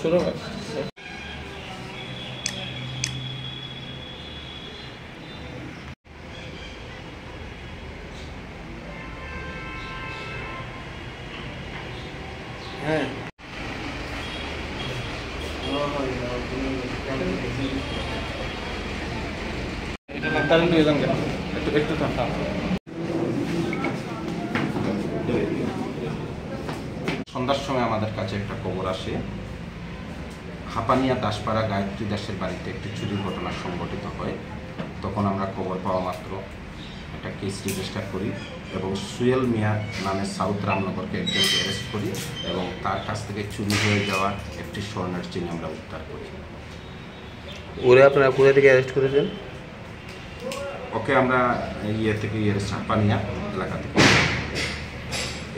শুরু হ্যাঁ এটা কারেন্ট দিয়ে যান কেন একটু একটু সন্ধ্যার সময় আমাদের কাছে একটা খবর আসে, হাপানিয়া দাসপাড়া গায়ত্রী দাসের বাড়িতে একটি চুরির ঘটনা সংঘটিত হয়। তখন আমরা খবর পাওয়া মাত্র একটা কেস রেজিস্টার করি এবং সুয়েল মিয়া নামে সাউথ রামনগরকে একজনকে অ্যারেস্ট করি এবং তার কাছ থেকে চুরি হয়ে যাওয়া একটি স্বর্ণের চেইন আমরা উদ্ধার করি। ওরে আপনারা কোথা থেকে অ্যারেস্ট করেছেন? ওকে আমরা হাপানিয়া এলাকা থেকে।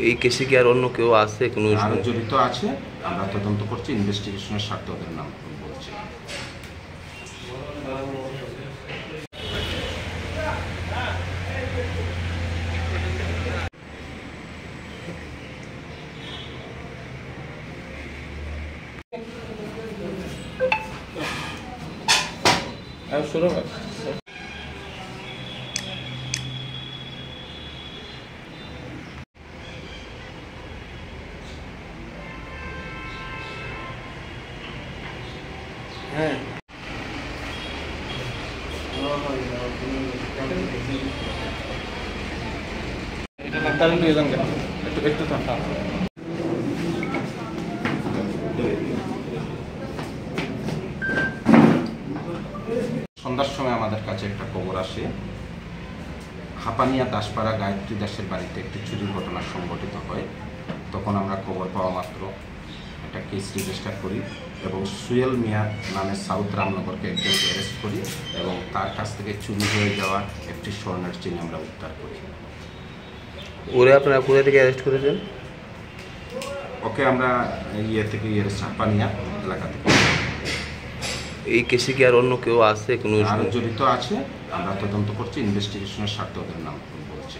এই কেসে কি আর অন্য কেউ আছে কোনো আরও জড়িত আছে, আমরা তদন্ত করছি, ইনভেস্টিগেশনের স্বার্থে ওদের নাম বলছি। শুরু হ্যাঁ এটা কারেন্ট দিয়ে যান কেন একটু একটু সন্ধ্যার সময় আমাদের কাছে একটা খবর আসে, হাপানিয়া দাসপাড়া গায়ত্রী দাসের বাড়িতে একটি চুরির ঘটনা সংঘটিত হয়। তখন আমরা খবর পাওয়া মাত্র একটা কেস রেজিস্টার করি এবং সুয়েল মিয়া নামে সাউথ রামনগরকে একজনকে অ্যারেস্ট করি এবং তার কাছ থেকে চুরি হয়ে যাওয়া একটি স্বর্ণের চেইন আমরা উদ্ধার করি। ওরে আপনারা কোথা থেকে অ্যারেস্ট করেছেন? ওকে আমরা হাপানিয়া এলাকা থেকে। এই কেসে কি আর অন্য কেউ আছে কোনো আরও জড়িত আছে, আমরা তদন্ত করছি, ইনভেস্টিগেশনের স্বার্থে ওদের নাম বলছি।